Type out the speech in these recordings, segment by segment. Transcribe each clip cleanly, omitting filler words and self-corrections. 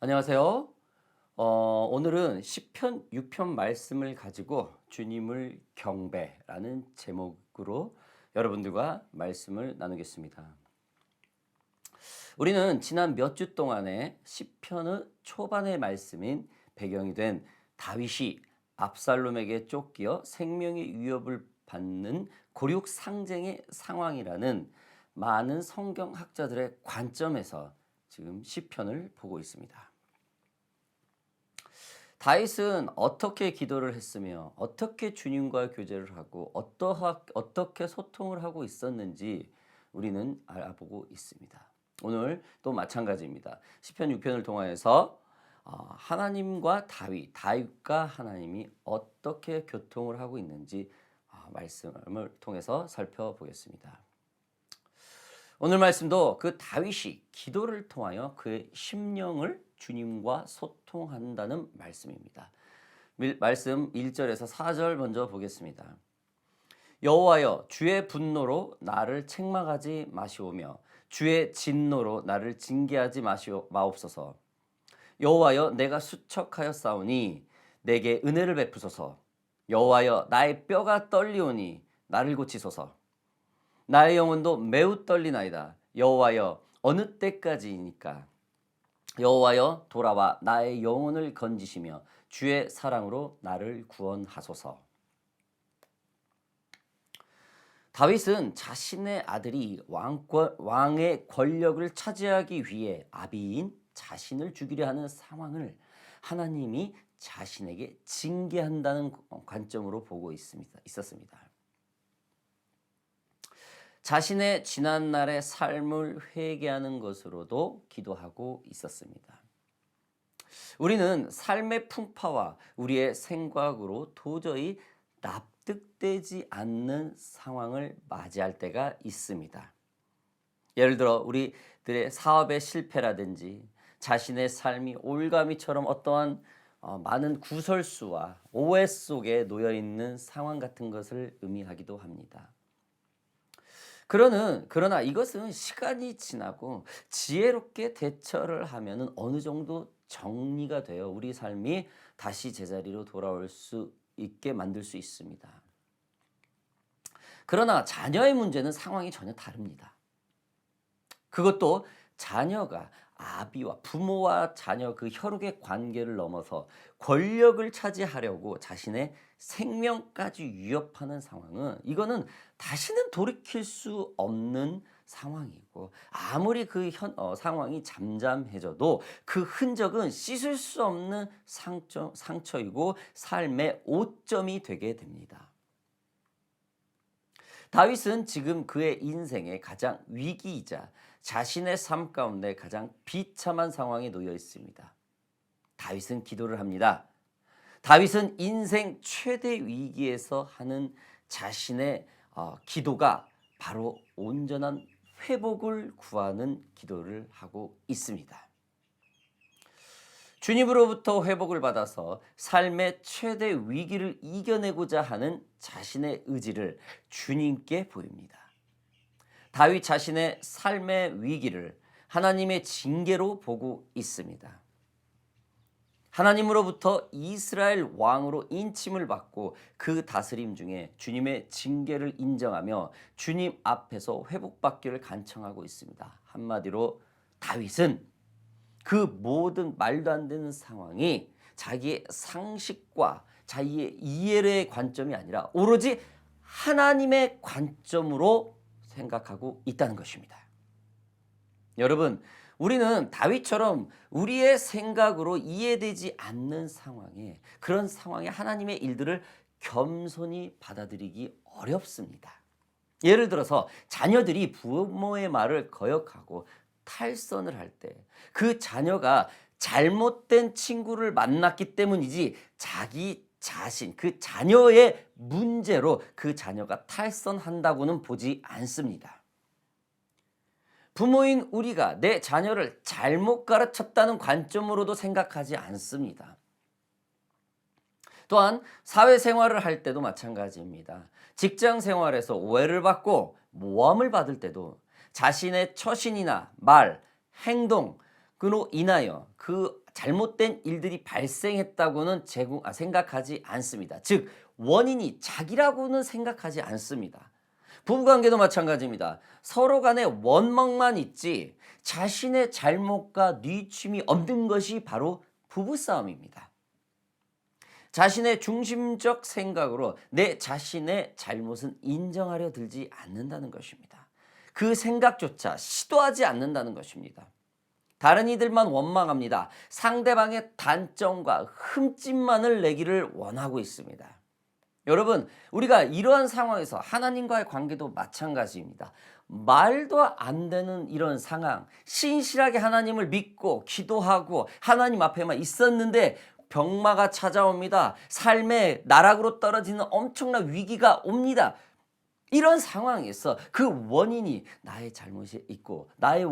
안녕하세요. 오늘은 시편 6편 말씀을 가지고 주님을 경배라는 제목으로 여러분들과 말씀을 나누겠습니다. 우리는 지난 몇 주 동안에 시편의 초반의 말씀인 배경이 된 다윗이 압살롬에게 쫓겨 생명의 위협을 받는 고륙 상쟁의 상황이라는 많은 성경학자들의 관점에서 지금 시편을 보고 있습니다. 다윗은 어떻게 기도를 했으며 어떻게 주님과 교제를 하고 어떻게 소통을 하고 있었는지 우리는 알아보고 있습니다. 오늘 또 마찬가지입니다. 시편 6편을 통하여서 하나님과 다윗과 하나님이 어떻게 교통을 하고 있는지 말씀을 통해서 살펴보겠습니다. 오늘 말씀도 그 다윗이 기도를 통하여 그의 심령을 주님과 소통한다는 말씀입니다. 말씀 1절에서 4절 먼저 보겠습니다. 여호와여, 주의 분노로 나를 책망하지 마시오며 주의 진노로 나를 징계하지 마옵소서. 여호와여, 내가 수척하였사오니 내게 은혜를 베푸소서. 여호와여, 나의 뼈가 떨리오니 나를 고치소서. 나의 영혼도 매우 떨리나이다. 여호와여, 어느 때까지이니까. 여호와여, 돌아와 나의 영혼을 건지시며 주의 사랑으로 나를 구원하소서. 다윗은 자신의 아들이 왕의 권력을 차지하기 위해 아비인 자신을 죽이려 하는 상황을 하나님이 자신에게 징계한다는 관점으로 보고 있었습니다. 자신의 지난날의 삶을 회개하는 것으로도 기도하고 있었습니다. 우리는 삶의 풍파와 우리의 생각으로 도저히 납득되지 않는 상황을 맞이할 때가 있습니다. 예를 들어 우리들의 사업의 실패라든지 자신의 삶이 올가미처럼 어떠한 많은 구설수와 오해 속에 놓여 있는 상황 같은 것을 의미하기도 합니다. 그러나 이것은 시간이 지나고 지혜롭게 대처를 하면은 어느 정도 정리가 되어 우리 삶이 다시 제자리로 돌아올 수 있게 만들 수 있습니다. 그러나 자녀의 문제는 상황이 전혀 다릅니다. 그것도 자녀가 아비와 부모와 자녀 그 혈육의 관계를 넘어서 권력을 차지하려고 자신의 생명까지 위협하는 상황은 이거는 다시는 돌이킬 수 없는 상황이고 아무리 그 상황이 잠잠해져도 그 흔적은 씻을 수 없는 상처이고 삶의 오점이 되게 됩니다. 다윗은 지금 그의 인생의 가장 위기이자 자신의 삶 가운데 가장 비참한 상황에 놓여 있습니다. 다윗은 기도를 합니다. 다윗은 인생 최대 위기에서 하는 자신의 기도가 바로 온전한 회복을 구하는 기도를 하고 있습니다. 주님으로부터 회복을 받아서 삶의 최대 위기를 이겨내고자 하는 자신의 의지를 주님께 보입니다. 다윗 자신의 삶의 위기를 하나님의 징계로 보고 있습니다. 하나님으로부터 이스라엘 왕으로 인침을 받고 그 다스림 중에 주님의 징계를 인정하며 주님 앞에서 회복받기를 간청하고 있습니다. 한마디로 다윗은 그 모든 말도 안 되는 상황이 자기의 상식과 자기의 이해의 관점이 아니라 오로지 하나님의 관점으로 생각하고 있다는 것입니다. 여러분, 우리는 다윗처럼 우리의 생각으로 이해되지 않는 상황에 그런 상황에 하나님의 일들을 겸손히 받아들이기 어렵습니다. 예를 들어서 자녀들이 부모의 말을 거역하고 탈선을 할 때 그 자녀가 잘못된 친구를 만났기 때문이지 자기 자신, 그 자녀의 문제로 그 자녀가 탈선한다고는 보지 않습니다. 부모인 우리가 내 자녀를 잘못 가르쳤다는 관점으로도 생각하지 않습니다. 또한 사회생활을 할 때도 마찬가지입니다. 직장 생활에서 오해를 받고 모함을 받을 때도 자신의 처신이나 말, 행동, 그로 인하여 그 잘못된 일들이 발생했다고는 생각하지 않습니다. 즉 원인이 자기라고는 생각하지 않습니다. 부부관계도 마찬가지입니다. 서로 간에 원망만 있지 자신의 잘못과 뉘침이 없는 것이 바로 부부싸움입니다. 자신의 중심적 생각으로 내 자신의 잘못은 인정하려 들지 않는다는 것입니다. 그 생각조차 시도하지 않는다는 것입니다. 다른 이들만 원망합니다. 상대방의 단점과 흠집만을 내기를 원하고 있습니다. 여러분, 우리가 이러한 상황에서 하나님과의 관계도 마찬가지입니다. 말도 안 되는 이런 상황, 신실하게 하나님을 믿고 기도하고 하나님 앞에만 있었는데 병마가 찾아옵니다. 삶의 나락으로 떨어지는 엄청난 위기가 옵니다. 이런 상황에서 그 원인이 나의 잘못이 있고 나의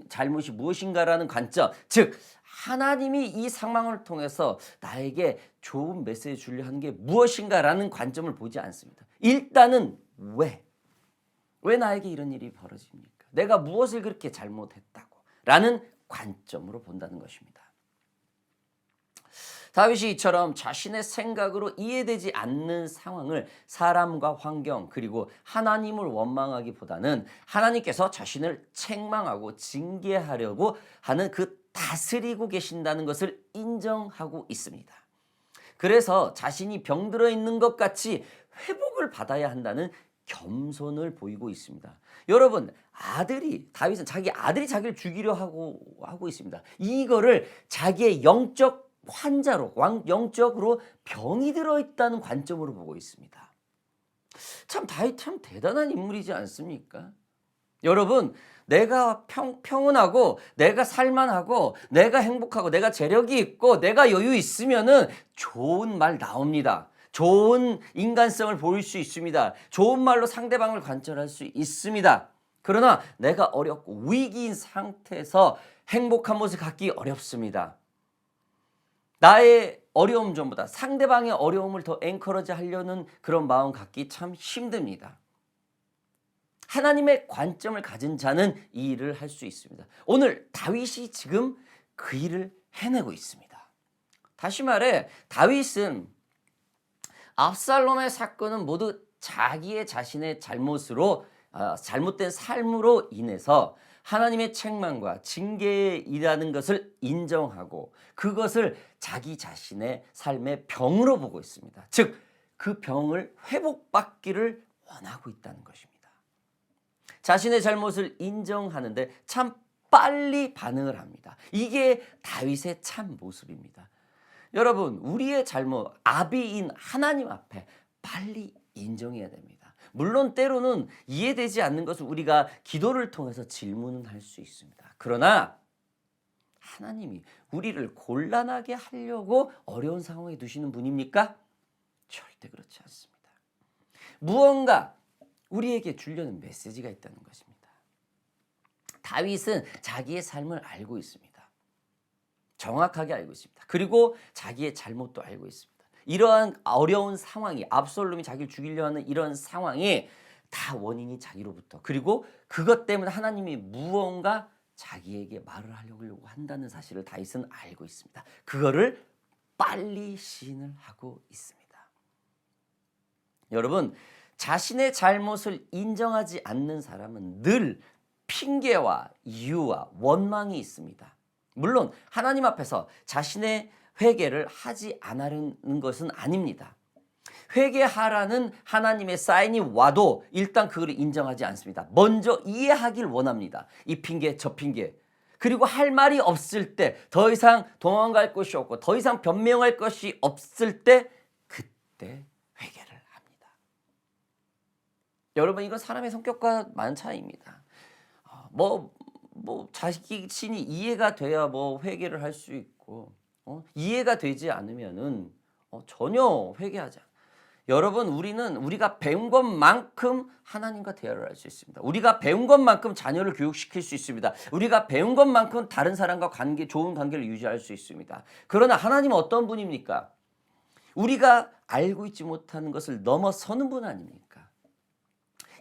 잘못이 무엇인가라는 관점, 즉 하나님이 이 상황을 통해서 나에게 좋은 메시지 주려 하는 게 무엇인가라는 관점을 보지 않습니다. 일단은 왜 나에게 이런 일이 벌어집니까? 내가 무엇을 그렇게 잘못했다고 라는 관점으로 본다는 것입니다. 다윗이 이처럼 자신의 생각으로 이해되지 않는 상황을 사람과 환경 그리고 하나님을 원망하기보다는 하나님께서 자신을 책망하고 징계하려고 하는 그 다스리고 계신다는 것을 인정하고 있습니다. 그래서 자신이 병들어 있는 것 같이 회복을 받아야 한다는 겸손을 보이고 있습니다. 여러분, 다윗은 자기 아들이 자기를 죽이려 하고 있습니다. 이거를 자기의 영적 환자로, 영적으로 병이 들어있다는 관점으로 보고 있습니다. 참 다윗 참 대단한 인물이지 않습니까? 여러분, 내가 평온하고 내가 살만하고 내가 행복하고 내가 재력이 있고 내가 여유 있으면은 좋은 말 나옵니다. 좋은 인간성을 보일 수 있습니다. 좋은 말로 상대방을 관철할 수 있습니다. 그러나 내가 어렵고 위기인 상태에서 행복한 모습을 갖기 어렵습니다. 나의 어려움 전보다 상대방의 어려움을 더 엔커러지 하려는 그런 마음 갖기 참 힘듭니다. 하나님의 관점을 가진 자는 이 일을 할 수 있습니다. 오늘 다윗이 지금 그 일을 해내고 있습니다. 다시 말해 다윗은 압살롬의 사건은 모두 자신의 잘못으로 잘못된 삶으로 인해서 하나님의 책망과 징계이라는 것을 인정하고 그것을 자기 자신의 삶의 병으로 보고 있습니다. 즉, 그 병을 회복받기를 원하고 있다는 것입니다. 자신의 잘못을 인정하는데 참 빨리 반응을 합니다. 이게 다윗의 참 모습입니다. 여러분, 우리의 잘못, 아비인 하나님 앞에 빨리 인정해야 됩니다. 물론 때로는 이해되지 않는 것을 우리가 기도를 통해서 질문은 할 수 있습니다. 그러나 하나님이 우리를 곤란하게 하려고 어려운 상황에 두시는 분입니까? 절대 그렇지 않습니다. 무언가 우리에게 주려는 메시지가 있다는 것입니다. 다윗은 자기의 삶을 알고 있습니다. 정확하게 알고 있습니다. 그리고 자기의 잘못도 알고 있습니다. 이러한 어려운 상황이, 압살롬이 자기를 죽이려 하는 이런 상황이 다 원인이 자기로부터, 그리고 그것 때문에 하나님이 무언가 자기에게 말을 하려고 한다는 사실을 다윗은 알고 있습니다. 그거를 빨리 시인을 하고 있습니다. 여러분, 자신의 잘못을 인정하지 않는 사람은 늘 핑계와 이유와 원망이 있습니다. 물론 하나님 앞에서 자신의 회개를 하지 않으려는 것은 아닙니다. 회개하라는 하나님의 사인이 와도 일단 그걸 인정하지 않습니다. 먼저 이해하길 원합니다. 이 핑계 저 핑계. 그리고 할 말이 없을 때, 더 이상 도망갈 것이 없고 더 이상 변명할 것이 없을 때 그때 회개를 합니다. 여러분, 이건 사람의 성격과 많은 차이입니다. 자신이 이해가 돼야 회개를 할 수 있고 이해가 되지 않으면은 전혀 회개하지 않아요. 여러분, 우리가 배운 것만큼 하나님과 대화를 할 수 있습니다. 우리가 배운 것만큼 자녀를 교육시킬 수 있습니다. 우리가 배운 것만큼 다른 사람과 좋은 관계를 유지할 수 있습니다. 그러나 하나님은 어떤 분입니까? 우리가 알고 있지 못하는 것을 넘어서는 분 아닙니까?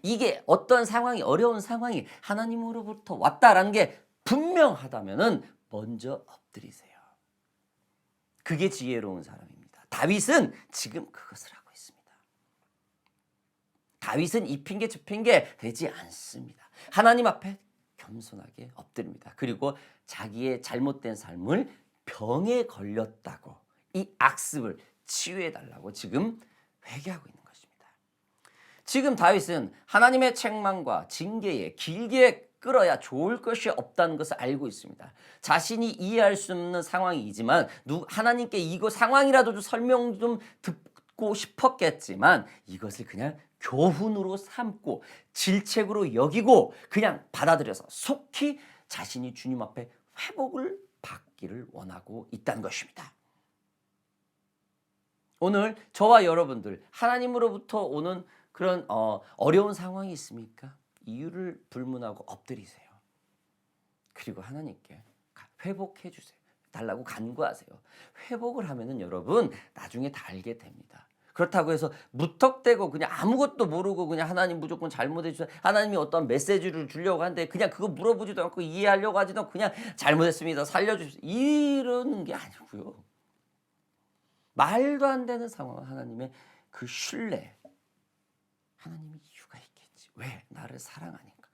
이게 어떤 상황이, 어려운 상황이 하나님으로부터 왔다라는 게 분명하다면은 먼저 엎드리세요. 그게 지혜로운 사람입니다. 다윗은 지금 그것을 하고 있습니다. 다윗은 이 핑계 저 핑계 되지 않습니다. 하나님 앞에 겸손하게 엎드립니다. 그리고 자기의 잘못된 삶을 병에 걸렸다고 이 악습을 치유해달라고 지금 회개하고 있는 것입니다. 지금 다윗은 하나님의 책망과 징계에 길게 끌어야 좋을 것이 없다는 것을 알고 있습니다. 자신이 이해할 수 없는 상황이지만 하나님께 이거 상황이라도 좀 설명 좀 듣고 싶었겠지만 이것을 그냥 교훈으로 삼고 질책으로 여기고 그냥 받아들여서 속히 자신이 주님 앞에 회복을 받기를 원하고 있다는 것입니다. 오늘 저와 여러분들 하나님으로부터 오는 그런 어려운 상황이 있습니까? 이유를 불문하고 엎드리세요. 그리고 하나님께 회복해 주세요. 달라고 간구하세요. 회복을 하면은 여러분 나중에 다 알게 됩니다. 그렇다고 해서 무턱대고 그냥 아무것도 모르고 그냥 하나님 무조건 잘못해 주세요. 하나님이 어떤 메시지를 주려고 하는데 그냥 그거 물어보지도 않고 이해하려고 하지도 않고 그냥 잘못했습니다. 살려주세요. 이러는 게 아니고요. 말도 안 되는 상황 하나님의 그 신뢰. 하나님이 이유가 있겠지. 왜? 나를 사랑하니까.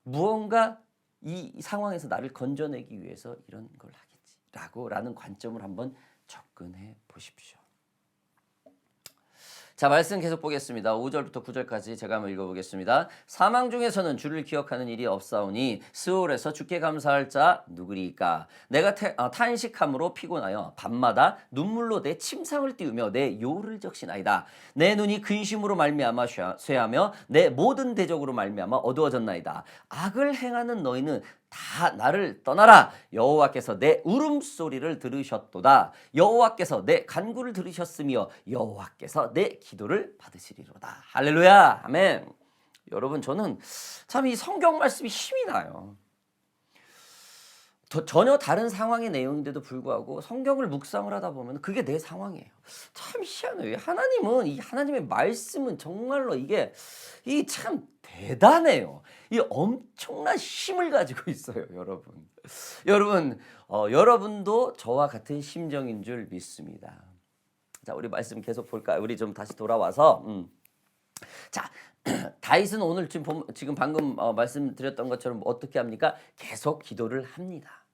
무언가 이 상황에서 나를 건져내기 위해서 이런 걸 하겠지. 라는 관점을 한번 접근해 보십시오. 자, 말씀 계속 보겠습니다. 5절부터 9절까지 제가 한번 읽어보겠습니다. 사망 중에서는 주를 기억하는 일이 없사오니 스올에서 주께 감사할 자 누구리까? 내가 탄식함으로 피곤하여 밤마다 눈물로 내 침상을 띄우며 내 요를 적시나이다. 내 눈이 근심으로 말미암아 쇠하며 내 모든 대적으로 말미암아 어두워졌나이다. 악을 행하는 너희는 다 나를 떠나라. 여호와께서 내 울음소리를 들으셨도다. 여호와께서 내 간구를 들으셨으며 여호와께서 내 기도를 받으시리로다. 할렐루야. 아멘. 여러분 저는 참 이 성경 말씀이 힘이 나요. 전혀 다른 상황의 내용인데도 불구하고 성경을 묵상을 하다 보면 그게 내 상황이에요. 참 희한해요. 하나님은 이 하나님의 말씀은 정말로 이게 이 참 대단해요. 이 엄청난 힘을 가지고 있어요, 여러분. 여러분도 저와 같은 심정인 줄 믿습니다. 자, 우리 말씀 계속 볼까요? 우리 좀 다시 돌아와서 자, 다윗은 오늘 지금 방금 말씀드렸던 것처럼 어떻게 합니까? 계속 기도를 합니다.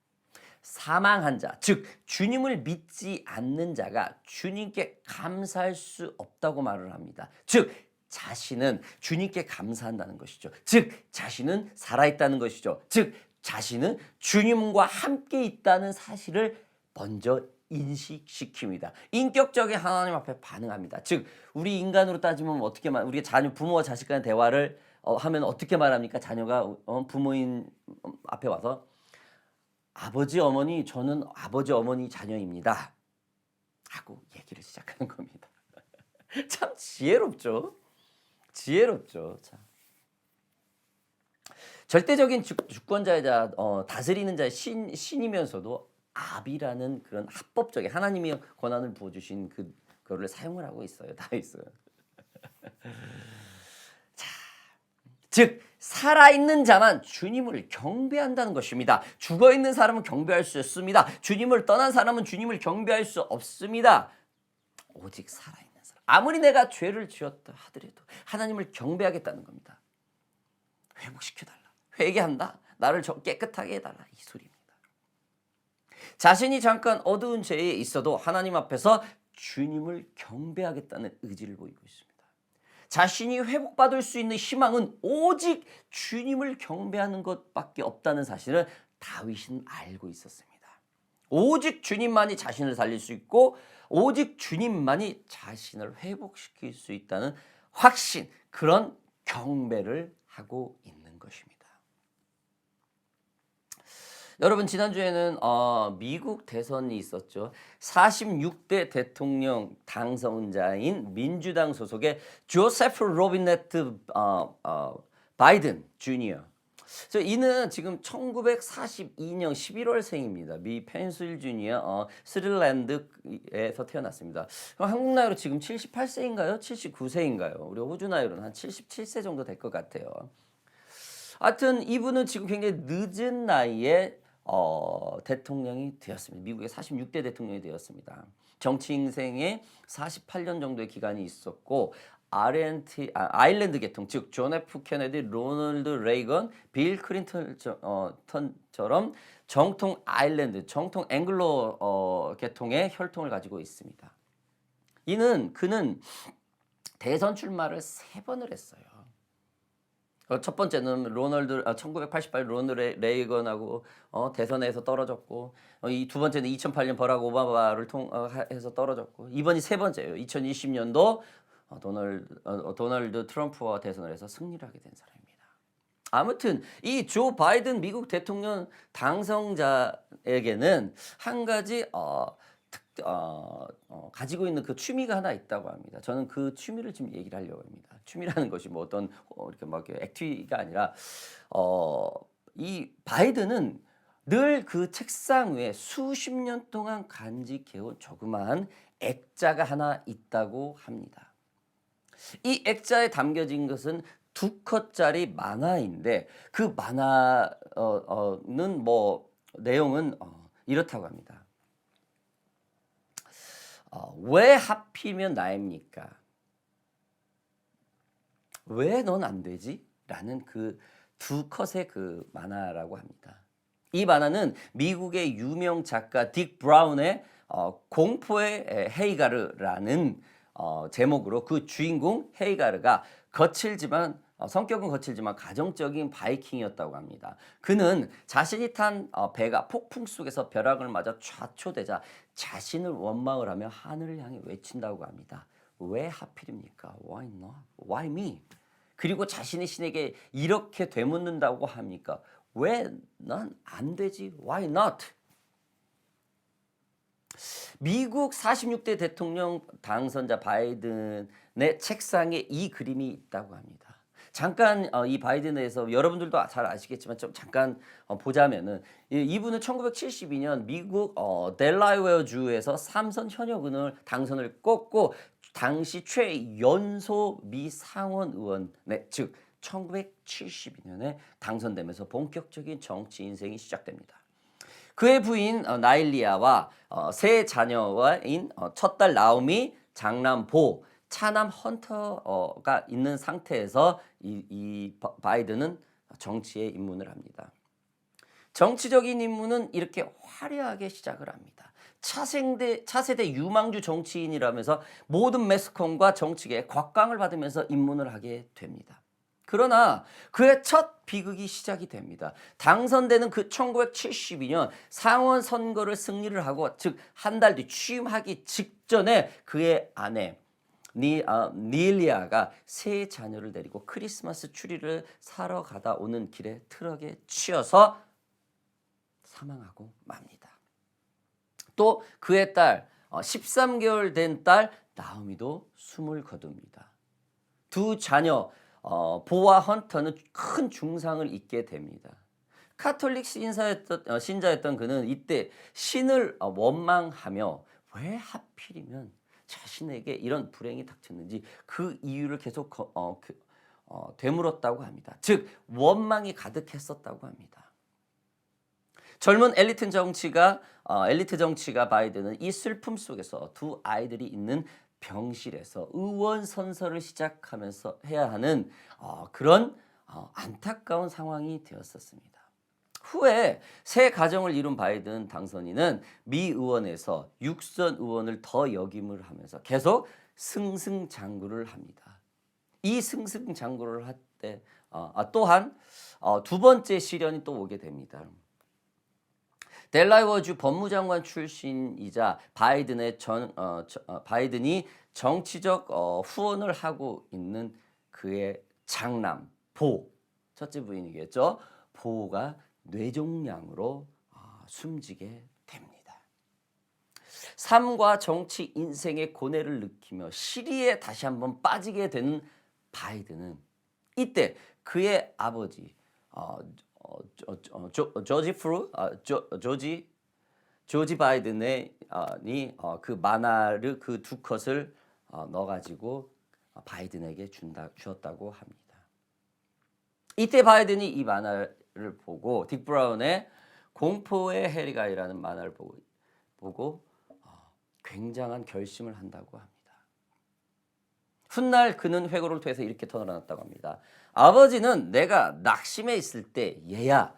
사망한 자, 즉 주님을 믿지 않는 자가 주님께 감사할 수 없다고 말을 합니다. 즉 자신은 주님께 감사한다는 것이죠. 즉 자신은 살아있다는 것이죠. 즉 자신은 주님과 함께 있다는 사실을 먼저 인식시킵니다. 인격적인 하나님 앞에 반응합니다. 즉 우리 인간으로 따지면 어떻게 우리 자녀 부모와 자식 간의 대화를 하면 어떻게 말합니까? 자녀가 부모인 앞에 와서 아버지 어머니 저는 아버지 어머니 자녀입니다 하고 얘기를 시작하는 겁니다. 참 지혜롭죠. 자. 절대적인 주권자이자 다스리는 자의 신이면서도 압이라는 그런 합법적인 하나님이 권한을 부어주신 그거를 사용을 하고 있어요. 다윗은. 자, 즉 살아있는 자만 주님을 경배한다는 것입니다. 죽어있는 사람은 경배할 수 없습니다. 주님을 떠난 사람은 주님을 경배할 수 없습니다. 오직 살아있는 사람. 아무리 내가 죄를 지었다 하더라도 하나님을 경배하겠다는 겁니다. 회복시켜달라. 회개한다. 나를 깨끗하게 해달라. 이 소리입니다. 자신이 잠깐 어두운 죄에 있어도 하나님 앞에서 주님을 경배하겠다는 의지를 보이고 있습니다. 자신이 회복받을 수 있는 희망은 오직 주님을 경배하는 것밖에 없다는 사실을 다윗은 알고 있었습니다. 오직 주님만이 자신을 살릴 수 있고 오직 주님만이 자신을 회복시킬 수 있다는 확신, 그런 경배를 하고 있는 것입니다. 여러분 지난주에는 미국 대선이 있었죠. 46대 대통령 당선자인 민주당 소속의 조세프 로비네트 바이든 주니어. 이는 지금 1942년 11월생입니다. 미 펜실베니아 스릴랜드에서 태어났습니다. 한국 나이로 지금 78세인가요? 79세인가요? 우리 호주 나이로는 한 77세 정도 될 것 같아요. 하여튼 이분은 지금 굉장히 늦은 나이에 대통령이 되었습니다. 미국의 46대 대통령이 되었습니다. 정치 인생에 48년 정도의 기간이 있었고 아일랜드 계통 즉 존 F 케네디, 로널드 레이건, 빌 클린턴처럼 정통 아일랜드, 정통 앵글로 계통의 혈통을 가지고 있습니다. 그는 대선 출마를 3번을 했어요. 첫 번째는 1988 로널드 레이건하고 대선에서 떨어졌고, 이 두 번째는 2008년 버락 오바마를 통해서 떨어졌고, 이번이 세 번째예요. 2020년도 도널드 트럼프와 대선을 해서 승리를 하게 된 사람입니다. 아무튼 이 조 바이든 미국 대통령 당선자에게는 한 가지 가지고 있는 그 취미가 하나 있다고 합니다. 저는 그 취미를 지금 얘기를 하려고 합니다. 취미라는 것이 뭐 어떤 이렇게 막 액티비티가 아니라 이 바이든은 늘 그 책상 위에 수십 년 동안 간직해온 조그마한 액자가 하나 있다고 합니다. 이 액자에 담겨진 것은 2컷짜리 만화인데 그 만화는 내용은 이렇다고 합니다. 왜 하필이면 나입니까? 왜 넌 안 되지? 라는 그 2컷의 그 만화라고 합니다. 이 만화는 미국의 유명 작가 딕 브라운의 공포의 헤이가르라는 제목으로 그 주인공 헤이가르가 성격은 거칠지만 가정적인 바이킹이었다고 합니다. 그는 자신이 탄 배가 폭풍 속에서 벼락을 맞아 좌초되자 자신을 원망을 하며 하늘을 향해 외친다고 합니다. 왜 하필입니까? Why not? Why me? 그리고 자신의 신에게 이렇게 되묻는다고 합니까? 왜 난 안 되지? Why not? 미국 46대 대통령 당선자 바이든의 책상에 이 그림이 있다고 합니다. 잠깐 이 바이든에 대해서 여러분들도 잘 아시겠지만 좀 잠깐 보자면은 이분은 1972년 미국 델라웨어 주에서 3선 현역 당선을 꺾고 당시 최연소 미 상원 의원의 즉 1972년에 당선되면서 본격적인 정치 인생이 시작됩니다. 그의 부인 나일리아와 세 자녀인 첫 딸 나오미, 장남 보, 차남 헌터가 있는 상태에서 이 바이든은 정치에 입문을 합니다. 정치적인 입문은 이렇게 화려하게 시작을 합니다. 차세대 유망주 정치인이라면서 모든 매스컴과 정치계에 곽광을 받으면서 입문을 하게 됩니다. 그러나 그의 첫 비극이 시작이 됩니다. 당선되는 그 1972년 상원 선거를 승리를 하고 즉 한 달 뒤 취임하기 직전에 그의 아내 니엘리아가 세 자녀를 데리고 크리스마스 추리를 사러 가다 오는 길에 트럭에 치여서 사망하고 맙니다. 또 그의 딸 13개월 된 딸 나오미도 숨을 거둡니다. 두 자녀 보와 헌터는 큰 중상을 입게 됩니다. 카톨릭 신자였던 그는 이때 신을 원망하며 왜 하필이면 자신에게 이런 불행이 닥쳤는지 그 이유를 계속 되물었다고 합니다. 즉 원망이 가득했었다고 합니다. 젊은 엘리트 정치가 바이든은 이 슬픔 속에서 두 아이들이 있는 병실에서 의원 선서를 시작하면서 해야 하는 그런 안타까운 상황이 되었었습니다. 후에 새 가정을 이룬 바이든 당선인은 미 의원에서 6선 의원을 더 역임을 하면서 계속 승승장구를 합니다. 이 승승장구를 할 때 또한 두 번째 시련이 또 오게 됩니다. 델라웨어주 법무장관 출신이자 바이든이 정치적 후원을 하고 있는 그의 장남 보, 첫째 부인이겠죠. 보가 뇌종양으로 숨지게 됩니다. 삶과 정치 인생의 고뇌를 느끼며 시리에 다시 한번 빠지게 되는 바이든은 이때 그의 아버지 조지 바이든이 그 만화를 그 2컷을 넣어가지고 바이든에게 주었다고 합니다. 이때 바이든이 이 만화를 보고 딕 브라운의 공포의 해리가이라는 만화를 보고 굉장한 결심을 한다고 합니다. 훗날 그는 회고를 통해서 이렇게 터널어놨다고 합니다. 아버지는 내가 낙심해 있을 때 얘야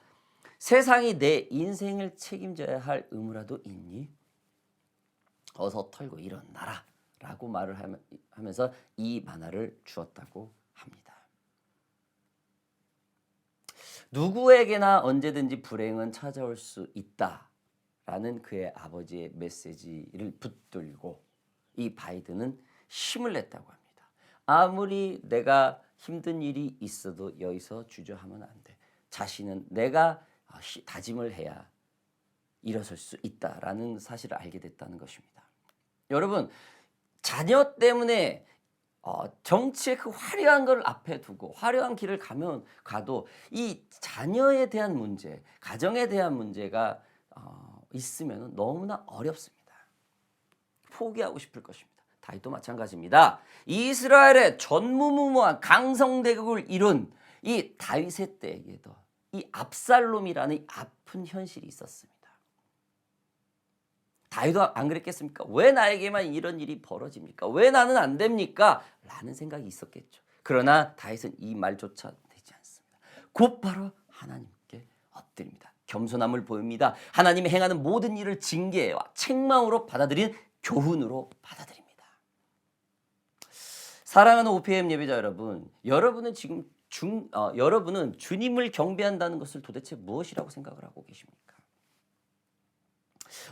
세상이 내 인생을 책임져야 할 의무라도 있니? 어서 털고 일어나라 라고 말을 하면서 이 만화를 주었다고 합니다. 누구에게나 언제든지 불행은 찾아올 수 있다라는 그의 아버지의 메시지를 붙들고 이 바이든은 힘을 냈다고 합니다. 아무리 내가 힘든 일이 있어도 여기서 주저하면 안 돼. 자신은 내가 다짐을 해야 일어설 수 있다라는 사실을 알게 됐다는 것입니다. 여러분, 자녀 때문에 정치의 그 화려한 걸 앞에 두고 화려한 길을 가도 이 자녀에 대한 문제, 가정에 대한 문제가 있으면 너무나 어렵습니다. 포기하고 싶을 것입니다. 다윗도 마찬가지입니다. 이스라엘의 전무후무한 강성대국을 이룬 이 다윗의 때에게도 이 압살롬이라는 이 아픈 현실이 있었습니다. 다윗도 안 그랬겠습니까? 왜 나에게만 이런 일이 벌어집니까? 왜 나는 안 됩니까? 라는 생각이 있었겠죠. 그러나 다윗은 이 말조차 되지 않습니다. 곧바로 하나님께 엎드립니다. 겸손함을 보입니다. 하나님이 행하는 모든 일을 징계와 책망으로 받아들인 교훈으로 받아들입니다. 사랑하는 OPM 예배자 여러분, 여러분은 지금 여러분은 주님을 경배한다는 것을 도대체 무엇이라고 생각을 하고 계십니까?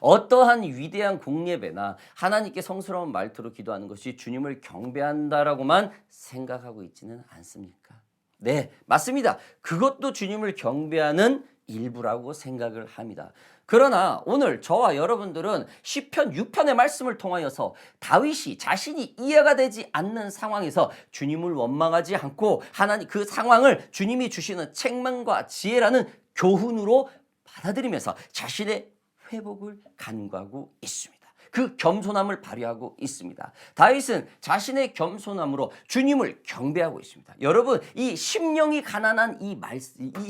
어떠한 위대한 공예배나 하나님께 성스러운 말투로 기도하는 것이 주님을 경배한다라고만 생각하고 있지는 않습니까? 네, 맞습니다. 그것도 주님을 경배하는 일부라고 생각을 합니다. 그러나 오늘 저와 여러분들은 시편 6편의 말씀을 통하여서 다윗이 자신이 이해가 되지 않는 상황에서 주님을 원망하지 않고 하나님 그 상황을 주님이 주시는 책망과 지혜라는 교훈으로 받아들이면서 자신의 회복을 간구하고 있습니다. 그 겸손함을 발휘하고 있습니다. 다윗은 자신의 겸손함으로 주님을 경배하고 있습니다. 여러분, 이 심령이 가난한 이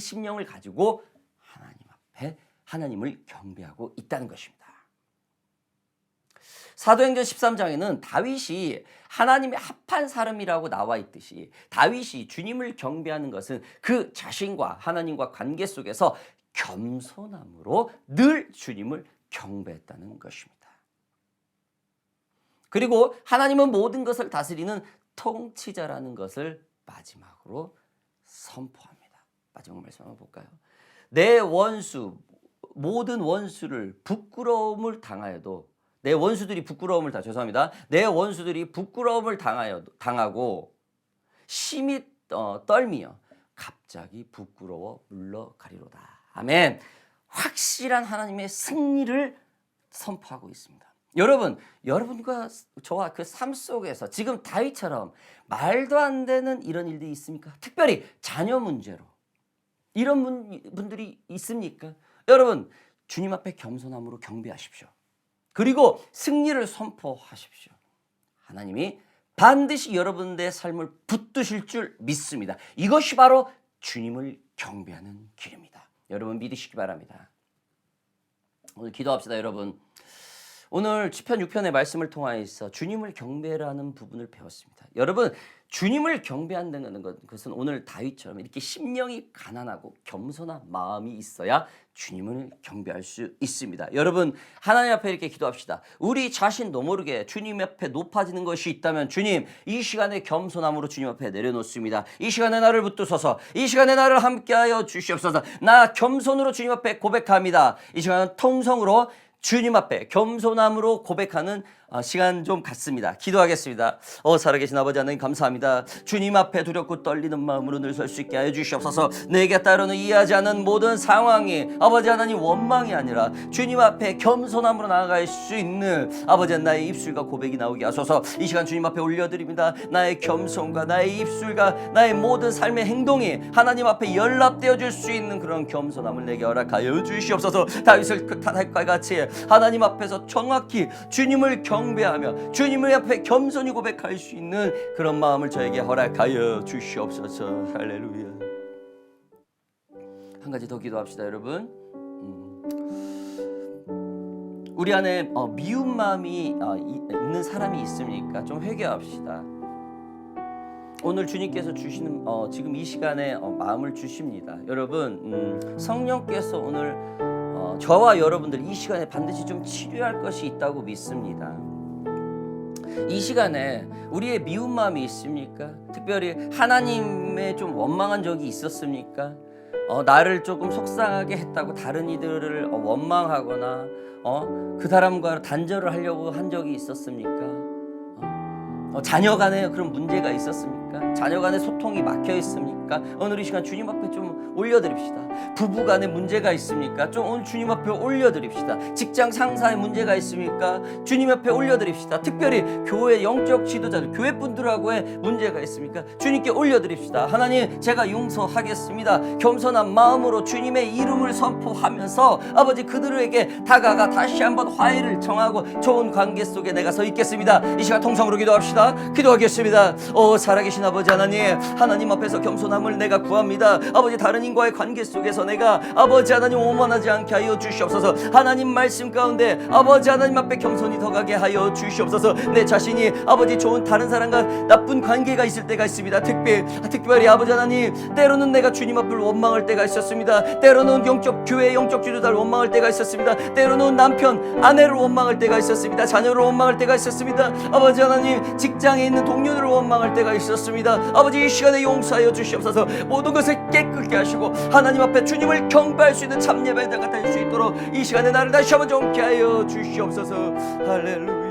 심령을 가지고 하나님 앞에 하나님을 경배하고 있다는 것입니다. 사도행전 13장에는 다윗이 하나님의 합한 사람이라고 나와 있듯이 다윗이 주님을 경배하는 것은 그 자신과 하나님과 관계 속에서 겸손함으로 늘 주님을 경배했다는 것입니다. 그리고 하나님은 모든 것을 다스리는 통치자라는 것을 마지막으로 선포합니다. 마지막 말씀 한번 볼까요? 내 원수, 모든 원수를 부끄러움을 당하여도 내 원수들이 부끄러움을 내 원수들이 부끄러움을 당하고 심히 떨미며 갑자기 부끄러워 물러가리로다. 아멘. 확실한 하나님의 승리를 선포하고 있습니다. 여러분과 저와 그 삶 속에서 지금 다윗처럼 말도 안 되는 이런 일들이 있습니까? 특별히 자녀 문제로 이런 분들이 있습니까? 여러분, 주님 앞에 겸손함으로 경배하십시오. 그리고 승리를 선포하십시오. 하나님이 반드시 여러분의 삶을 붙드실 줄 믿습니다. 이것이 바로 주님을 경배하는 길입니다. 여러분 믿으시기 바랍니다. 오늘 기도합시다. 여러분, 오늘 시편 6편의 말씀을 통하여서 주님을 경배라는 부분을 배웠습니다. 여러분, 주님을 경배한다는 것은 오늘 다윗처럼 이렇게 심령이 가난하고 겸손한 마음이 있어야 주님을 경배할 수 있습니다. 여러분, 하나님 앞에 이렇게 기도합시다. 우리 자신도 모르게 주님 앞에 높아지는 것이 있다면 주님, 이 시간에 겸손함으로 주님 앞에 내려놓습니다. 이 시간에 나를 붙드소서. 이 시간에 나를 함께하여 주시옵소서. 나 겸손으로 주님 앞에 고백합니다. 이 시간은 통성으로 주님 앞에 겸손함으로 고백하는 시간 좀 갖습니다. 기도하겠습니다. 살아계신 아버지 하나님 감사합니다. 주님 앞에 두렵고 떨리는 마음으로 늘 설 수 있게 하여 주시옵소서. 내게 따르는 이해하지 않는 모든 상황이 아버지 하나님 원망이 아니라 주님 앞에 겸손함으로 나아갈 수 있는 아버지 나의 입술과 고백이 나오게 하소서. 이 시간 주님 앞에 올려드립니다. 나의 겸손과 나의 입술과 나의 모든 삶의 행동이 하나님 앞에 연락되어 줄 수 있는 그런 겸손함을 내게 허락하여 주시옵소서. 다윗과 같이 하나님 앞에서 정확히 주님을 경배하며 주님을 앞에 겸손히 고백할 수 있는 그런 마음을 저에게 허락하여 주시옵소서. 할렐루야. 한 가지 더 기도합시다. 여러분, 우리 안에 미운 마음이 있는 사람이 있습니까? 좀 회개합시다. 오늘 주님께서 주시는 지금 이 시간에 마음을 주십니다. 여러분, 성령께서 오늘 저와 여러분들 이 시간에 반드시 좀 치료할 것이 있다고 믿습니다. 이 시간에 우리의 미운 마음이 있습니까? 특별히 하나님에 좀 원망한 적이 있었습니까? 나를 조금 속상하게 했다고 다른 이들을 원망하거나 그 사람과 단절을 하려고 한 적이 있었습니까? 자녀 간에 그런 문제가 있었습니까? 자녀 간에 소통이 막혀 있습니까? 오늘 이 시간 주님 앞에 좀 올려드립시다. 부부 간에 문제가 있습니까? 좀 오늘 주님 앞에 올려드립시다. 직장 상사의 문제가 있습니까? 주님 앞에 올려드립시다. 특별히 교회 영적 지도자들, 교회 분들하고의 문제가 있습니까? 주님께 올려드립시다. 하나님, 제가 용서하겠습니다. 겸손한 마음으로 주님의 이름을 선포하면서 아버지 그들에게 다가가 다시 한번 화해를 청하고 좋은 관계 속에 내가 서 있겠습니다. 이 시간 통성으로 기도합시다. 기도하겠습니다. 살아계신 아버지 하나님 앞에서 겸손함을 내가 구합니다. 아버지 다른 인과의 관계 속에서 내가 아버지 하나님 오만하지 않게 하여 주시옵소서. 하나님 말씀 가운데 아버지 하나님 앞에 겸손히 더가게 하여 주시옵소서. 내 자신이 아버지 좋은 다른 사람과 나쁜 관계가 있을 때가 있습니다. 특별히 아버지 하나님, 때로는 내가 주님 앞을 원망할 때가 있었습니다. 때로는 교회 영적 지도자를 원망할 때가 있었습니다. 때로는 남편 아내를 원망할 때가 있었습니다. 자녀를 원망할 때가 있었습니다. 아버지 하나님, 직장에 있는 동료들을 원망할 때가 있었습니다. 아버지 이 시간에 용서하여 주시옵소서. 모든 것을 깨끗게 하시고 하나님 앞에 주님을 경배할 수 있는 참 예배자가 될 수 있도록 이 시간에 나를 다시 한번 정케 하여 주시옵소서. 할렐루야.